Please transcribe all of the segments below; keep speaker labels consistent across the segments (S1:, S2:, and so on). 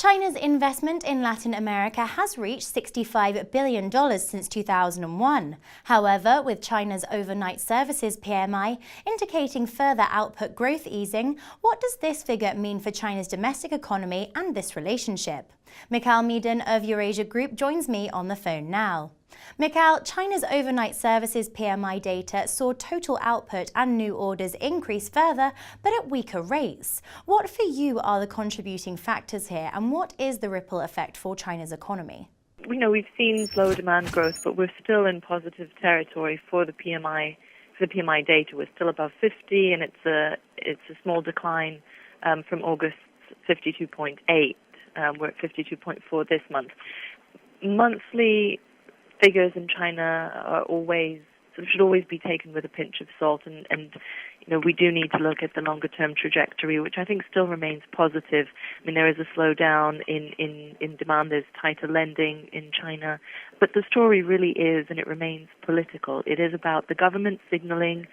S1: China's investment in Latin America has reached $65 billion since 2001. However, with China's overnight services PMI indicating further output growth easing, what does this figure mean for China's domestic economy and this relationship? Michal Meidan of Eurasia Group joins me on the phone now. Michal, China's overnight services PMI data saw total output and new orders increase further, but at weaker rates. What for you are the contributing factors here, and what is the ripple effect for China's economy?
S2: We've seen slow demand growth, but we're still in positive territory for the PMI. For the PMI data, we're still above 50, and it's a small decline from August's 52.8. We're at 52.4 this month. Monthly figures in China should always be taken with a pinch of salt, and we do need to look at the longer term trajectory, which I think still remains positive. I mean, there is a slowdown in demand, there's tighter lending in China, but the story really is, and it remains political. It is about the government signaling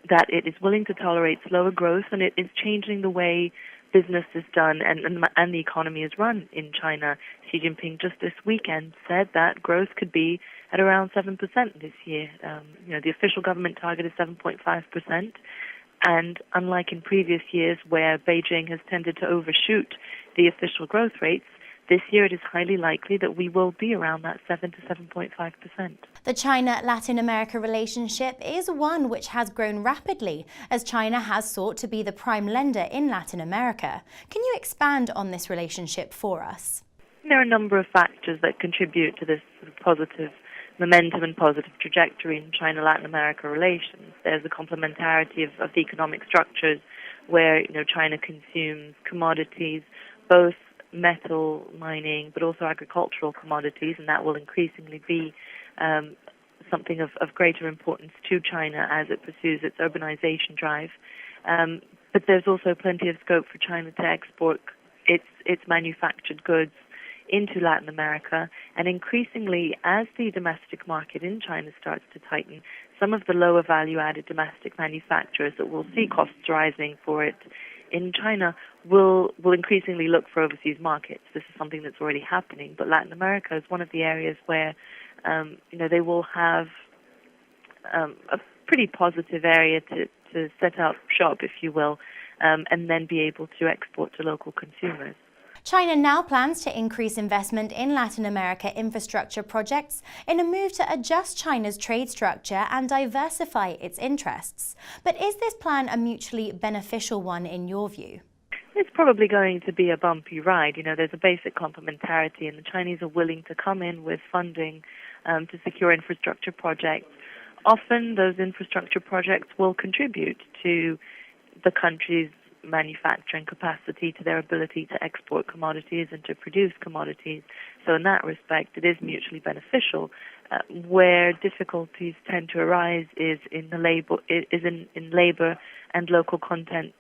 S2: that it is willing to tolerate slower growth, and it is changing the way business is done and the economy is run in China. Xi Jinping just this weekend said that growth could be at around 7% this year. The official government target is 7.5%, and unlike in previous years where Beijing has tended to overshoot the official growth rates, this year it is highly likely that we will be around that 7 to 7.5%.
S1: The China-Latin America relationship is one which has grown rapidly as China has sought to be the prime lender in Latin America. Can you expand on this relationship for us?
S2: There are a number of factors that contribute to this sort of positive momentum and positive trajectory in China-Latin America relations. There's the complementarity of the economic structures where China consumes commodities, both metal mining but also agricultural commodities, and that will increasingly be something of greater importance to China as it pursues its urbanization drive. But there's also plenty of scope for China to export its manufactured goods into Latin America, and increasingly as the domestic market in China starts to tighten, some of the lower value-added domestic manufacturers that will see costs rising for it in China will increasingly look for overseas markets. This is something that's already happening, but Latin America is one of the areas where they will have a pretty positive area to set up shop, if you will, and then be able to export to local consumers.
S1: China now plans to increase investment in Latin America infrastructure projects in a move to adjust China's trade structure and diversify its interests. But is this plan a mutually beneficial one in your view?
S2: It's probably going to be a bumpy ride. There's a basic complementarity, and the Chinese are willing to come in with funding to secure infrastructure projects. Often those infrastructure projects will contribute to the country's manufacturing capacity, to their ability to export commodities and to produce commodities. So in that respect, it is mutually beneficial. Where difficulties tend to arise is in labor and local content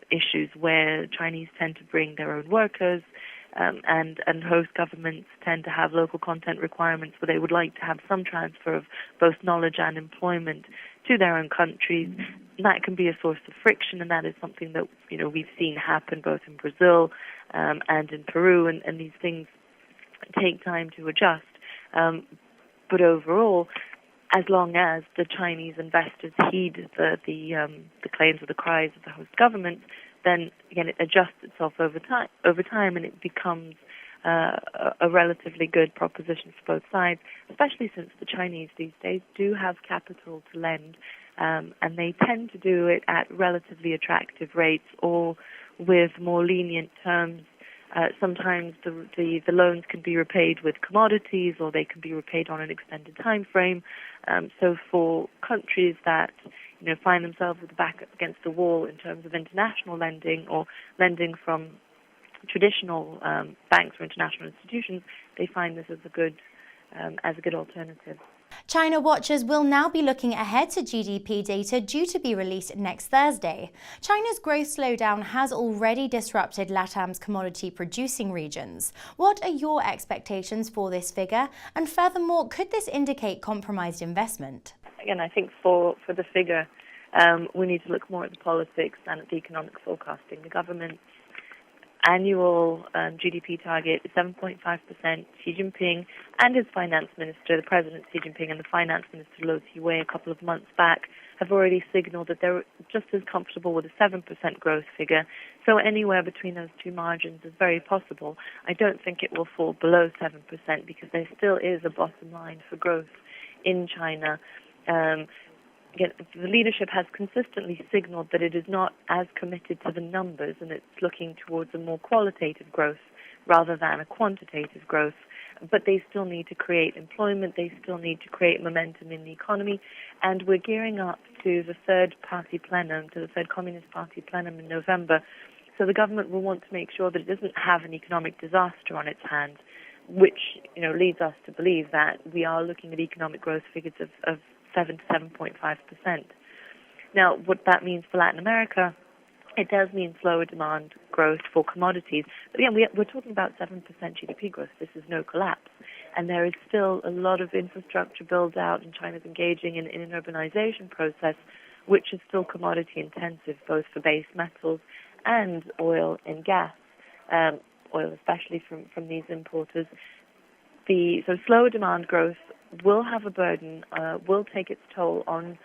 S2: issues, where Chinese tend to bring their own workers, and host governments tend to have local content requirements where they would like to have some transfer of both knowledge and employment to their own countries. And that can be a source of friction, and that is something that we've seen happen both in Brazil and in Peru, and these things take time to adjust. But overall, as long as the Chinese investors heed the claims or the cries of the host government, then again it adjusts itself over time, and it becomes a relatively good proposition for both sides, especially since the Chinese these days do have capital to lend, and they tend to do it at relatively attractive rates or with more lenient terms. Sometimes the loans can be repaid with commodities, or they can be repaid on an extended time frame. So for countries that find themselves with the back against the wall in terms of international lending or lending from traditional banks or international institutions, they find this as a good alternative.
S1: China watchers will now be looking ahead to GDP data due to be released next Thursday. China's growth slowdown has already disrupted LatAm's commodity-producing regions. What are your expectations for this figure? And furthermore, could this indicate compromised investment?
S2: Again, I think for the figure, we need to look more at the politics than at the economic forecasting. The government annual GDP target is 7.5%. Xi Jinping and his finance minister, the President Xi Jinping and the finance minister Liu Wei, a couple of months back, have already signaled that they're just as comfortable with a 7% growth figure. So anywhere between those two margins is very possible. I don't think it will fall below 7% because there still is a bottom line for growth in China. Again, the leadership has consistently signaled that it is not as committed to the numbers and it's looking towards a more qualitative growth rather than a quantitative growth. But they still need to create employment, they still need to create momentum in the economy, and we're gearing up to the third party plenum, to the third Communist Party plenum in November. So the government will want to make sure that it doesn't have an economic disaster on its hands, which leads us to believe that we are looking at economic growth figures of 7 to 7.5%. Now, what that means for Latin America, it does mean slower demand growth for commodities. But again, we're talking about 7% GDP growth. This is no collapse. And there is still a lot of infrastructure build-out, and China's engaging in an urbanization process, which is still commodity intensive, both for base metals and oil and gas, oil especially from these importers. So slower demand growth will have a burden, will take its toll on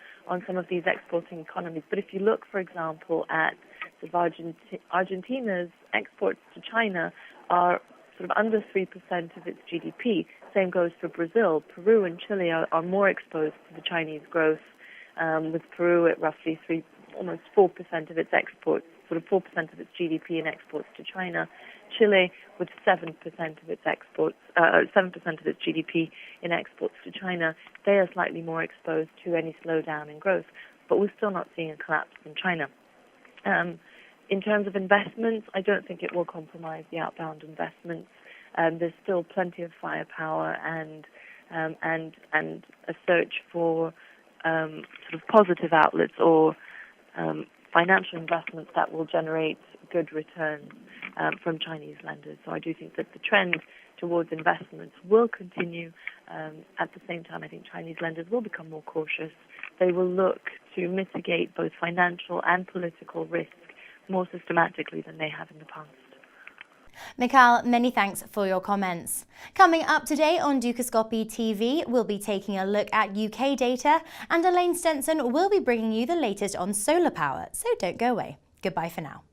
S2: some of these exporting economies. But if you look, for example, at Argentina's exports to China are sort of under 3% of its GDP. Same goes for Brazil. Peru and Chile are more exposed to the Chinese growth, with Peru at roughly almost 4% of its exports, sort of 4% of its GDP in exports to China. Chile with 7% of its exports, 7% of its GDP in exports to China. They are slightly more exposed to any slowdown in growth, but we're still not seeing a collapse in China. In terms of investments, I don't think it will compromise the outbound investments. There's still plenty of firepower and a search for sort of positive outlets or financial investments that will generate good returns from Chinese lenders. So I do think that the trend towards investments will continue. At the same time, I think Chinese lenders will become more cautious. They will look to mitigate both financial and political risk more systematically than they have in the past.
S1: Michal, many thanks for your comments. Coming up today on Dukascopy TV, we'll be taking a look at UK data, and Elaine Stenson will be bringing you the latest on solar power, so don't go away. Goodbye for now.